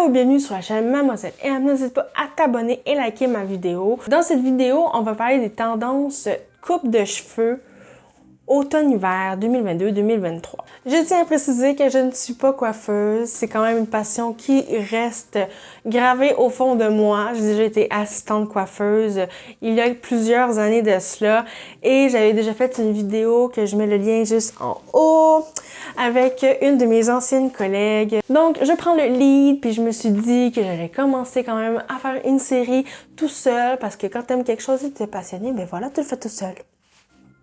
Ciao, bienvenue sur la chaîne Mademoiselle M. N'hésite pas à t'abonner et liker ma vidéo. Dans cette vidéo, on va parler des tendances coupe de cheveux automne-hiver 2022-2023. Je tiens à préciser que je ne suis pas coiffeuse, c'est quand même une passion qui reste gravée au fond de moi. J'ai déjà été assistante coiffeuse il y a plusieurs années de cela et j'avais déjà fait une vidéo que je mets le lien juste en haut avec une de mes anciennes collègues. Donc je prends le lead puis je me suis dit que j'allais commencer quand même à faire une série tout seul parce que quand t'aimes quelque chose et que t'es passionné, ben voilà, tu le fais tout seul.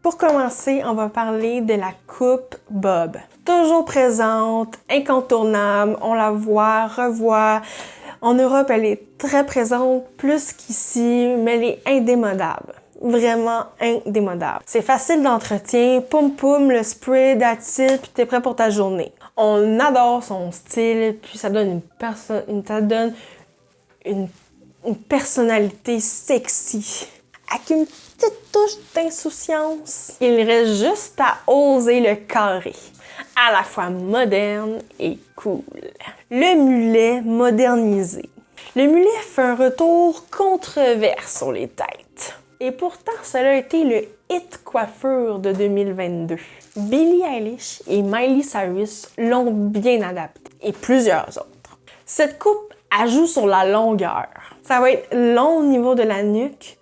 Pour commencer, on va parler de la coupe bob. Toujours présente, incontournable, on la voit, revoit. En Europe, elle est très présente, plus qu'ici, mais elle est indémodable. Vraiment indémodable. C'est facile d'entretien, poum poum, le spray, that's it, puis t'es prêt pour ta journée. On adore son style, puis ça donne une personnalité sexy. Avec une petite touche d'insouciance. Il reste juste à oser le carré, à la fois moderne et cool. Le mulet modernisé. Le mulet fait un retour controversé sur les têtes. Et pourtant, cela a été le hit coiffure de 2022. Billie Eilish et Miley Cyrus l'ont bien adapté, et plusieurs autres. Cette coupe ajoute sur la longueur. Ça va être long au niveau de la nuque,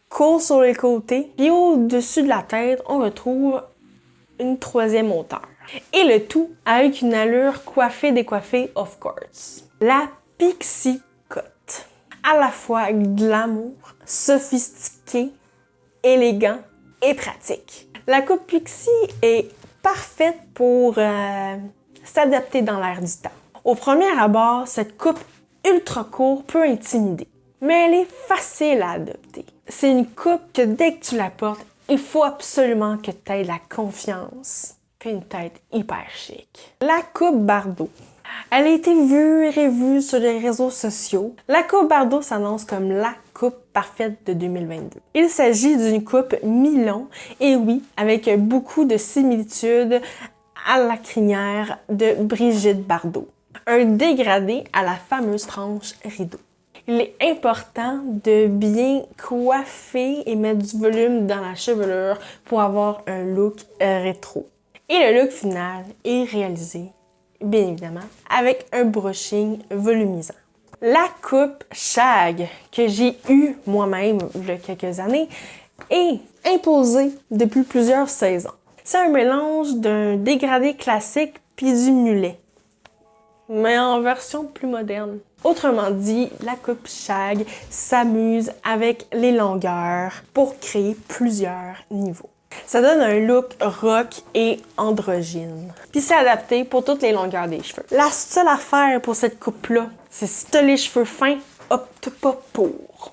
court sur les côtés, puis au-dessus de la tête, on retrouve une troisième hauteur. Et le tout avec une allure coiffée décoiffée of course. La pixie cut. À la fois glamour, sophistiqué, élégant et pratique. La coupe pixie est parfaite pour s'adapter dans l'air du temps. Au premier abord, cette coupe ultra courte peut intimider, mais elle est facile à adopter. C'est une coupe que dès que tu la portes, il faut absolument que tu aies la confiance puis une tête hyper chic. La coupe Bardot. Elle a été vue et revue sur les réseaux sociaux. La coupe Bardot s'annonce comme la coupe parfaite de 2022. Il s'agit d'une coupe mi-long et oui, avec beaucoup de similitudes à la crinière de Brigitte Bardot. Un dégradé à la fameuse frange rideau. Il est important de bien coiffer et mettre du volume dans la chevelure pour avoir un look rétro. Et le look final est réalisé, bien évidemment, avec un brushing volumisant. La coupe shag, que j'ai eue moi-même il y a quelques années, est imposée depuis plusieurs saisons. C'est un mélange d'un dégradé classique puis du mulet, mais en version plus moderne. Autrement dit, la coupe shag s'amuse avec les longueurs pour créer plusieurs niveaux. Ça donne un look rock et androgyne. Puis c'est adapté pour toutes les longueurs des cheveux. La seule affaire pour cette coupe-là, c'est si t'as les cheveux fins, opte pas pour.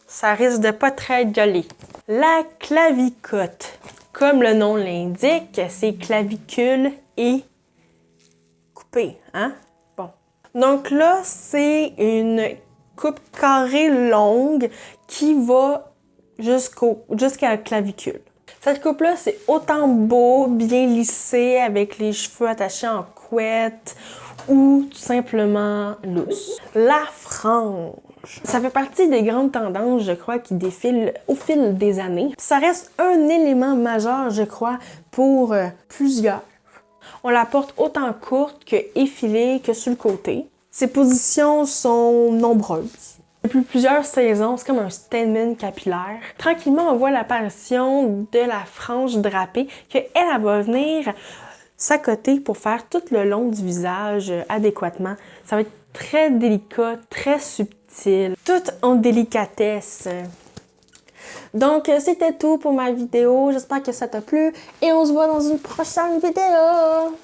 Ça risque de pas très joli. La clavicote. Comme le nom l'indique, c'est clavicule et coupé, hein? Bon. Donc là, c'est une coupe carrée longue qui va jusqu'à la clavicule. Cette coupe-là, c'est autant beau, bien lissé, avec les cheveux attachés en couette ou tout simplement loose. La frange. Ça fait partie des grandes tendances, je crois, qui défilent au fil des années. Ça reste un élément majeur, je crois, pour plusieurs. On la porte autant courte que effilée que sur le côté. Ses positions sont nombreuses. Depuis plusieurs saisons, c'est comme un statement capillaire. Tranquillement, on voit l'apparition de la frange drapée qu'elle va venir s'accoter pour faire tout le long du visage adéquatement. Ça va être très délicat, très subtil, tout en délicatesse. Donc, c'était tout pour ma vidéo. J'espère que ça t'a plu et on se voit dans une prochaine vidéo.